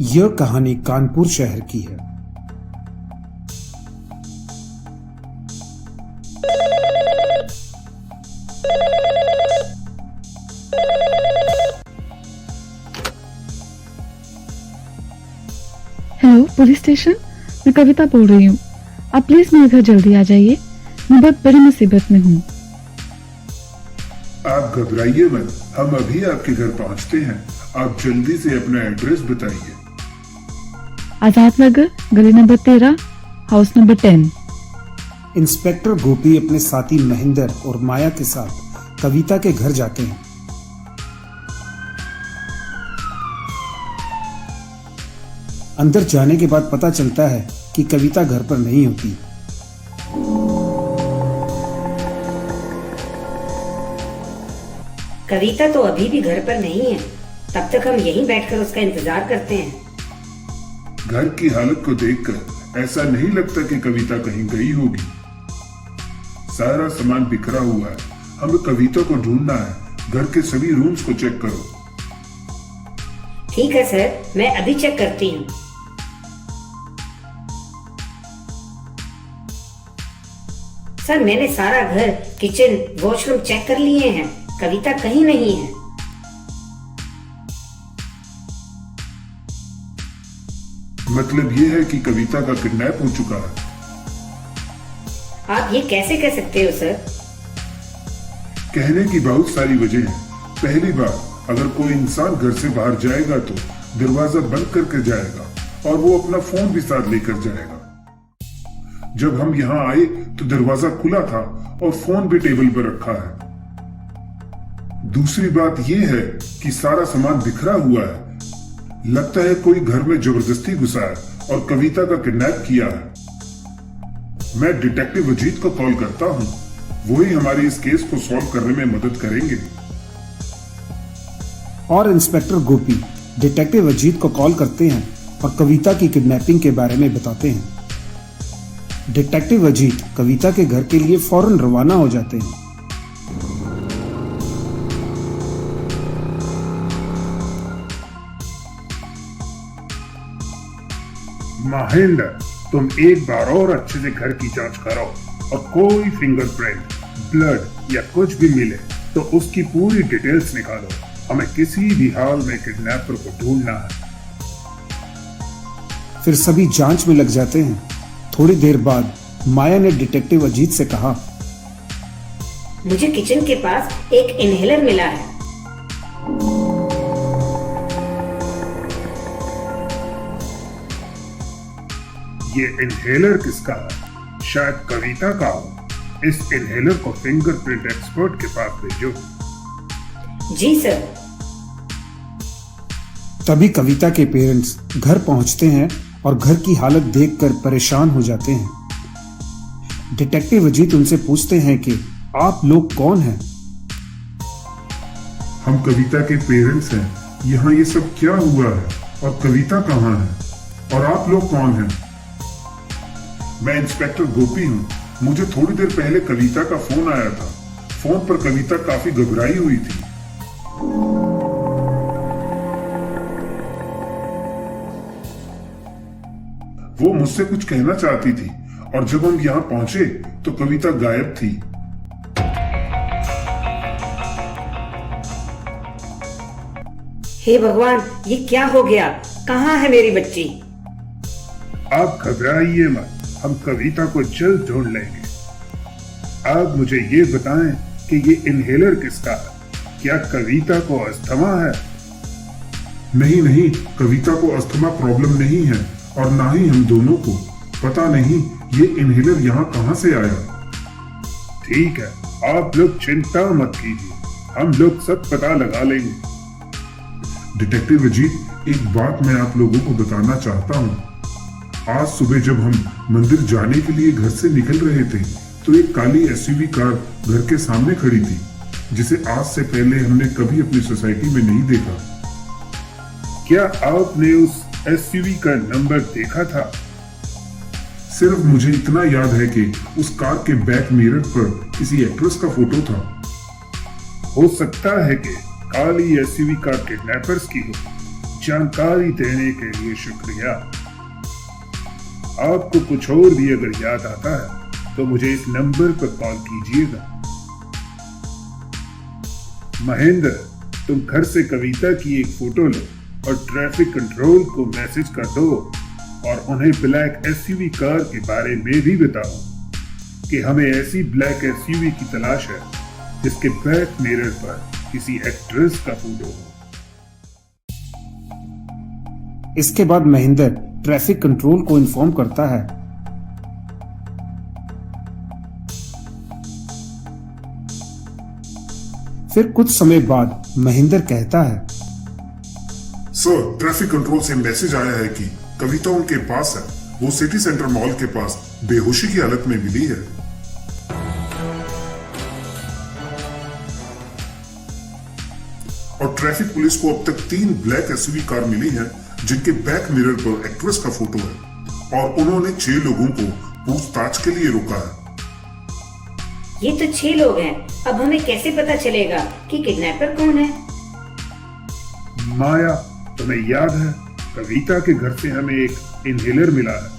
यह कहानी कानपुर शहर की है। हेलो पुलिस स्टेशन, मैं कविता बोल रही हूँ। आप प्लीज मेरे घर जल्दी आ जाइए, मैं बहुत बड़ी मुसीबत में हूँ। आप घबराइए मत, हम अभी आपके घर पहुंचते हैं। आप जल्दी से अपना एड्रेस बताइए। आजाद नगर, गली नंबर 13, हाउस नंबर 10। इंस्पेक्टर गोपी अपने साथी महेंद्र और माया के साथ कविता के घर जाते हैं। अंदर जाने के बाद पता चलता है कि कविता घर पर नहीं होती। कविता तो अभी भी घर पर नहीं है। तब तक हम यहीं बैठकर उसका इंतजार करते हैं। घर की हालत को देखकर ऐसा नहीं लगता कि कविता कहीं गई होगी। सारा सामान बिखरा हुआ है। हमें कविता को ढूंढना है। घर के सभी रूम्स को चेक करो। ठीक है सर, मैं अभी चेक करती हूँ। सर, मैंने सारा घर, किचन, वॉशरूम चेक कर लिए हैं। कविता कहीं नहीं है। मतलब ये है कि कविता का किडनैप हो चुका है। आप ये कैसे कह सकते हो सर? कहने की बहुत सारी वजह है। पहली बात, अगर कोई इंसान घर से बाहर जाएगा तो दरवाजा बंद करके जाएगा और वो अपना फोन भी साथ लेकर जाएगा। जब हम यहाँ आए तो दरवाजा खुला था और फोन भी टेबल पर रखा है। दूसरी बात यह है कि सारा सामान बिखरा हुआ है। लगता है कोई घर में जबरदस्ती घुसा है और कविता का किडनैप किया है। मैं डिटेक्टिव अजीत को कॉल करता हूँ। वही हमारी इस केस को सॉल्व करने में मदद करेंगे। और इंस्पेक्टर गोपी डिटेक्टिव अजीत को कॉल करते हैं और कविता की किडनैपिंग के बारे में बताते हैं। डिटेक्टिव अजीत कविता के घर के लिए फौरन रवाना हो जाते हैं। महेंद्र, तुम एक बार और अच्छे से घर की जांच करो और कोई फिंगरप्रिंट, ब्लड या कुछ भी मिले तो उसकी पूरी डिटेल्स निकालो। हमें किसी भी हाल में किडनैपर को ढूंढना है। फिर सभी जांच में लग जाते हैं। थोड़ी देर बाद माया ने डिटेक्टिव अजीत से कहा, मुझे किचन के पास एक इनहेलर मिला है। ये इनहेलर किसका है? शायद कविता का हो। इस इनहेलर को फिंगरप्रिंट एक्सपर्ट के पास भेजो। जी सर। तभी कविता के पेरेंट्स घर पहुंचते हैं और घर की हालत देखकर परेशान हो जाते हैं। डिटेक्टिव अजीत उनसे पूछते हैं कि आप लोग कौन हैं? हम कविता के पेरेंट्स हैं। यहाँ ये सब क्या हुआ है और कविता कहाँ है? और आप लोग कौन हैं? मैं इंस्पेक्टर गोपी हूँ। मुझे थोड़ी देर पहले कविता का फोन आया था। फोन पर कविता काफी घबराई हुई थी। वो मुझसे कुछ कहना चाहती थी और जब हम यहाँ पहुंचे तो कविता गायब थी। हे भगवान, ये क्या हो गया? कहाँ है मेरी बच्ची? आप घबराइए मत, हम कविता को जल्द ढूंढ लेंगे। आप मुझे ये बताएं कि ये इनहेलर किसका है? क्या कविता को अस्थमा है? नहीं, कविता को अस्थमा प्रॉब्लम नहीं है और ना ही हम दोनों को। पता नहीं ये इनहेलर यहाँ कहाँ से आया। ठीक है, आप लोग चिंता मत कीजिए, हम लोग सब पता लगा लेंगे। डिटेक्टिव अजीत, एक बात मैं आप लोगों को बताना चाहता हूँ। आज सुबह जब हम मंदिर जाने के लिए घर से निकल रहे थे तो एक काली एसयूवी कार घर के सामने खड़ी थी, जिसे आज से पहले हमने कभी अपनी सोसाइटी में नहीं देखा। क्या आपने उस एसयूवी का नंबर देखा था? सिर्फ मुझे इतना याद है कि उस कार के बैक मिरर पर किसी एक्ट्रेस का फोटो था। हो सकता है कि काली एसयूवी कार किडनैपर्स की हो। जानकारी देने के लिए शुक्रिया। आपको कुछ और भी अगर याद आता है तो मुझे इस नंबर पर कॉल कीजिएगा। महेंद्र, तुम घर से कविता की एक फोटो लो और ट्रैफिक कंट्रोल को मैसेज कर दो और उन्हें ब्लैक एसयूवी कार के बारे में भी बताओ कि हमें ऐसी ब्लैक एसयूवी की तलाश है जिसके बैक मिरर पर किसी एक्ट्रेस का फोटो हो। इसके बाद महेंद्र ट्रैफिक कंट्रोल को इन्फॉर्म करता है। फिर कुछ समय बाद महेंद्र कहता है, सर, ट्रैफिक कंट्रोल से मैसेज आया है कि कविता उनके पास है। वो सिटी सेंटर मॉल के पास बेहोशी की हालत में मिली है। और ट्रैफिक पुलिस को अब तक 3 ब्लैक एसयूवी कार मिली हैं जिनके बैक मिरर पर एक्ट्रेस का फोटो है और उन्होंने 6 लोगों को पूछताछ के लिए रोका है। ये तो 6 लोग हैं। अब हमें कैसे पता चलेगा कि किडनैपर कौन है? माया, तुम्हें याद है कविता के घर से हमें एक इनहेलर मिला है।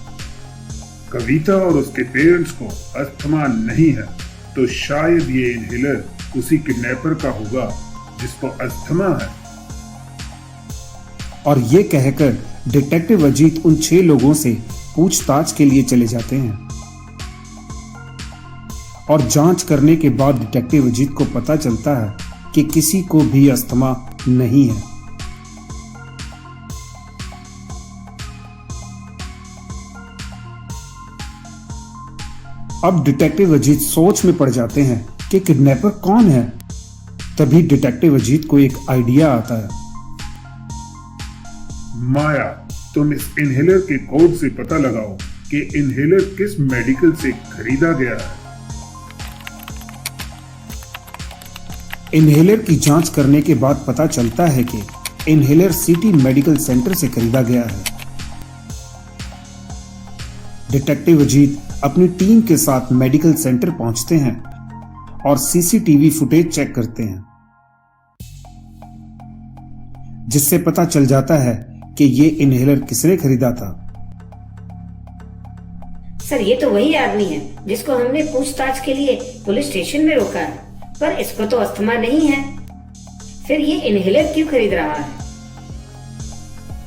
कविता और उसके पेरेंट्स को अस्थमा नहीं है, तो शायद ये इनहेलर उसी किडनैपर का होगा जिसको अस्थमा है। और ये कहकर डिटेक्टिव अजीत उन 6 लोगों से पूछताछ के लिए चले जाते हैं। और जांच करने के बाद डिटेक्टिव अजीत को पता चलता है कि किसी को भी अस्थमा नहीं है। अब डिटेक्टिव अजीत सोच में पड़ जाते हैं कि किडनैपर कौन है। तभी डिटेक्टिव अजीत को एक आइडिया आता है। माया, तुम इस इनहेलर के कोड से पता लगाओ कि इनहेलर किस मेडिकल से खरीदा गया है। इनहेलर की जांच करने के बाद पता चलता है कि इनहेलर सिटी मेडिकल सेंटर से खरीदा गया है। डिटेक्टिव अजीत अपनी टीम के साथ मेडिकल सेंटर पहुंचते हैं और सीसीटीवी फुटेज चेक करते हैं, जिससे पता चल जाता है कि ये इनहेलर किसने खरीदा था। सर, ये तो वही आदमी है जिसको हमने पूछताछ के लिए पुलिस स्टेशन में रोका है, पर इसको तो अस्थमा नहीं है। फिर ये इनहेलर क्यों खरीद रहा है?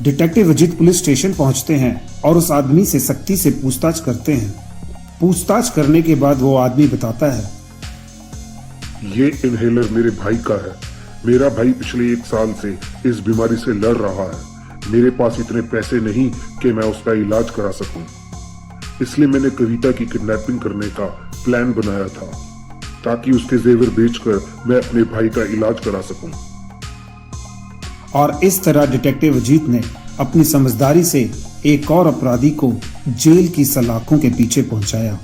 डिटेक्टिव अजीत पुलिस स्टेशन पहुंचते हैं और उस आदमी से सख्ती से पूछताछ करते हैं। पूछताछ करने के बाद वो आदमी बताता है, ये इनहेलर मेरे भाई का है। मेरा भाई पिछले 1 साल से इस बीमारी से लड़ रहा है। मेरे पास इतने पैसे नहीं कि मैं उसका इलाज करा सकूं। इसलिए मैंने कविता की किडनैपिंग करने का प्लान बनाया था ताकि उसके जेवर बेचकर मैं अपने भाई का इलाज करा सकूं। और इस तरह डिटेक्टिव अजीत ने अपनी समझदारी से एक और अपराधी को जेल की सलाखों के पीछे पहुंचाया।